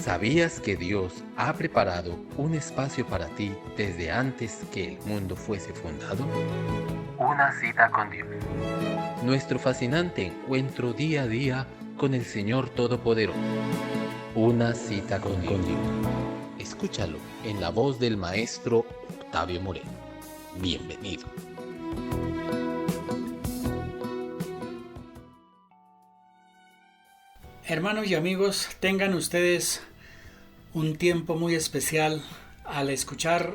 ¿Sabías que Dios ha preparado un espacio para ti desde antes que el mundo fuese fundado? Una cita con Dios. Nuestro fascinante encuentro día a día con el Señor Todopoderoso. Una cita con Dios. Escúchalo en la voz del maestro Octavio Moreno. Bienvenido. Hermanos y amigos, tengan ustedes un tiempo muy especial al escuchar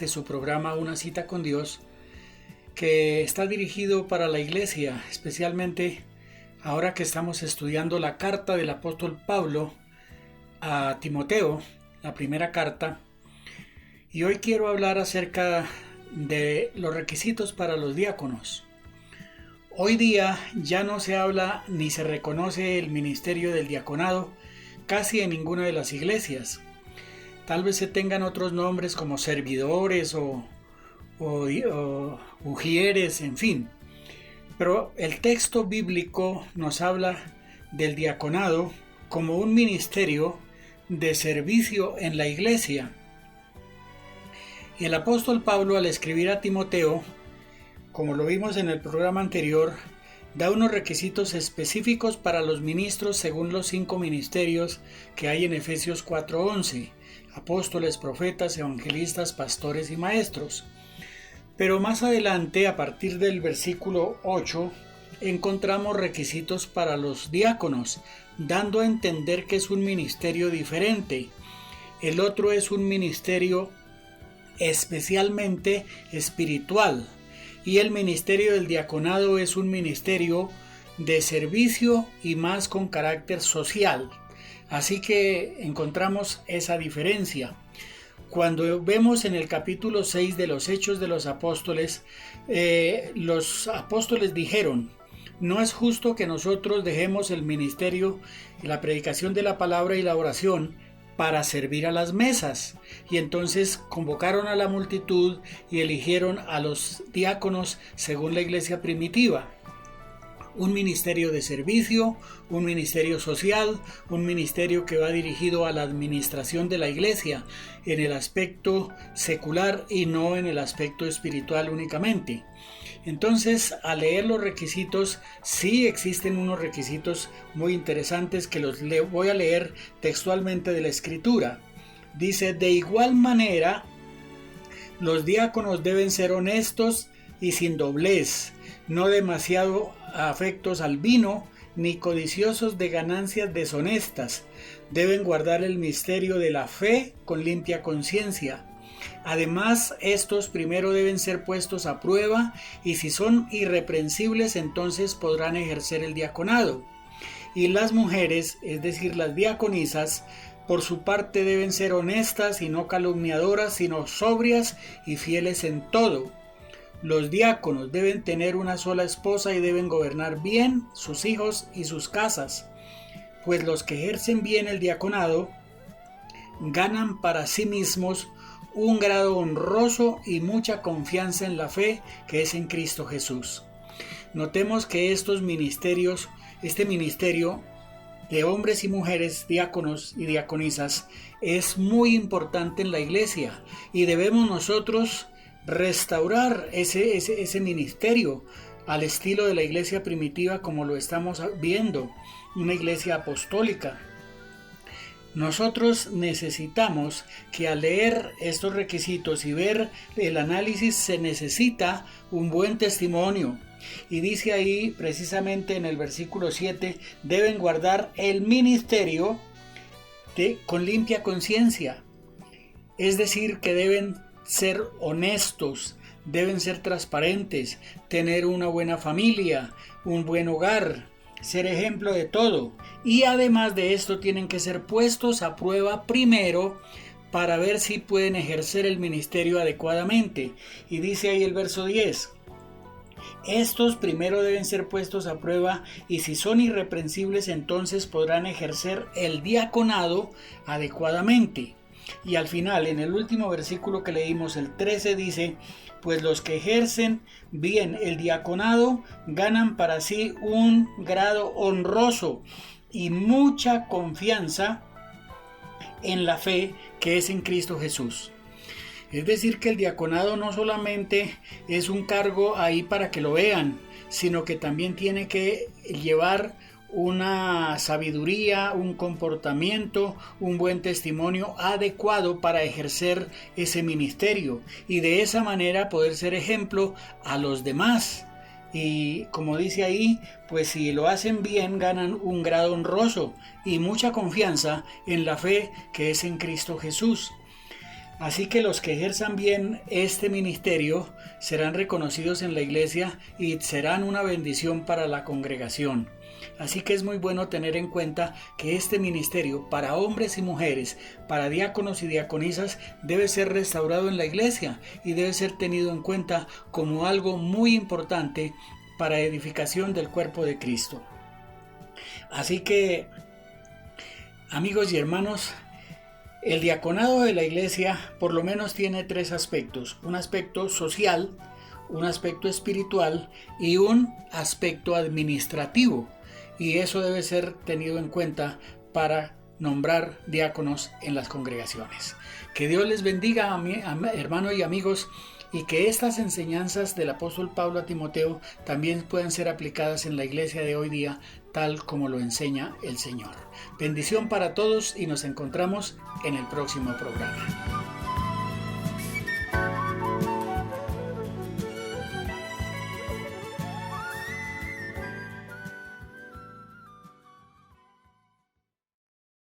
su programa Una cita con Dios, que está dirigido para la iglesia, especialmente ahora que estamos estudiando la carta del apóstol Pablo a Timoteo, la primera carta, y hoy quiero hablar acerca de los requisitos para los diáconos. Hoy día ya no se habla ni se reconoce el ministerio del diaconado casi en ninguna de las iglesias. Tal vez se tengan otros nombres como servidores o ujieres, en fin. Pero el texto bíblico nos habla del diaconado como un ministerio de servicio en la iglesia. Y el apóstol Pablo, al escribir a Timoteo, como lo vimos en el programa anterior, da unos requisitos específicos para los ministros según los 5 ministerios que hay en Efesios 4:11: apóstoles, profetas, evangelistas, pastores y maestros. Pero más adelante, a partir del versículo 8, encontramos requisitos para los diáconos, dando a entender que es un ministerio diferente. El otro es un ministerio especialmente espiritual. Y el ministerio del diaconado es un ministerio de servicio y más con carácter social. Así que encontramos esa diferencia. Cuando vemos en el capítulo 6 de los Hechos de los Apóstoles dijeron: no es justo que nosotros dejemos el ministerio, la predicación de la palabra y la oración para servir a las mesas. Y entonces convocaron a la multitud y eligieron a los diáconos según la iglesia primitiva. Un ministerio de servicio, un ministerio social, un ministerio que va dirigido a la administración de la iglesia en el aspecto secular y no en el aspecto espiritual únicamente. Entonces, al leer los requisitos, sí existen unos requisitos muy interesantes que los voy a leer textualmente de la Escritura. Dice: de igual manera, los diáconos deben ser honestos y sin doblez, no demasiado afectos al vino, ni codiciosos de ganancias deshonestas. Deben guardar el misterio de la fe con limpia conciencia. Además, estos primero deben ser puestos a prueba, y si son irreprensibles, entonces podrán ejercer el diaconado. Y las mujeres, es decir, las diaconisas, por su parte deben ser honestas y no calumniadoras, sino sobrias y fieles en todo. Los diáconos deben tener una sola esposa y deben gobernar bien sus hijos y sus casas, pues los que ejercen bien el diaconado ganan para sí mismos un grado honroso y mucha confianza en la fe que es en Cristo Jesús. Notemos que este ministerio de hombres y mujeres, diáconos y diaconisas, es muy importante en la iglesia, y debemos nosotros restaurar ese ministerio al estilo de la iglesia primitiva, como lo estamos viendo, una iglesia apostólica. Nosotros necesitamos que al leer estos requisitos y ver el análisis se necesita un buen testimonio. Y dice ahí precisamente en el versículo 7, deben guardar el ministerio con limpia conciencia. Es decir, que deben ser honestos, deben ser transparentes, tener una buena familia, un buen hogar, ser ejemplo de todo. Y además de esto tienen que ser puestos a prueba primero para ver si pueden ejercer el ministerio adecuadamente. Y dice ahí el verso 10: estos primero deben ser puestos a prueba, y si son irreprensibles, entonces podrán ejercer el diaconado adecuadamente. Y al final, en el último versículo que leímos, el 13, dice: pues los que ejercen bien el diaconado ganan para sí un grado honroso y mucha confianza en la fe que es en Cristo Jesús. Es decir, que el diaconado no solamente es un cargo ahí para que lo vean, sino que también tiene que llevar una sabiduría, un comportamiento, un buen testimonio adecuado para ejercer ese ministerio y de esa manera poder ser ejemplo a los demás. Y como dice ahí, pues si lo hacen bien ganan un grado honroso y mucha confianza en la fe que es en Cristo Jesús. Así que los que ejerzan bien este ministerio serán reconocidos en la iglesia y serán una bendición para la congregación. Así que es muy bueno tener en cuenta que este ministerio para hombres y mujeres, para diáconos y diaconisas, debe ser restaurado en la iglesia y debe ser tenido en cuenta como algo muy importante para edificación del cuerpo de Cristo. Así que, amigos y hermanos, el diaconado de la iglesia por lo menos tiene tres aspectos: un aspecto social, un aspecto espiritual y un aspecto administrativo. Y eso debe ser tenido en cuenta para nombrar diáconos en las congregaciones. Que Dios les bendiga, hermanos y amigos, y que estas enseñanzas del apóstol Pablo a Timoteo también puedan ser aplicadas en la iglesia de hoy día, tal como lo enseña el Señor. Bendición para todos y nos encontramos en el próximo programa.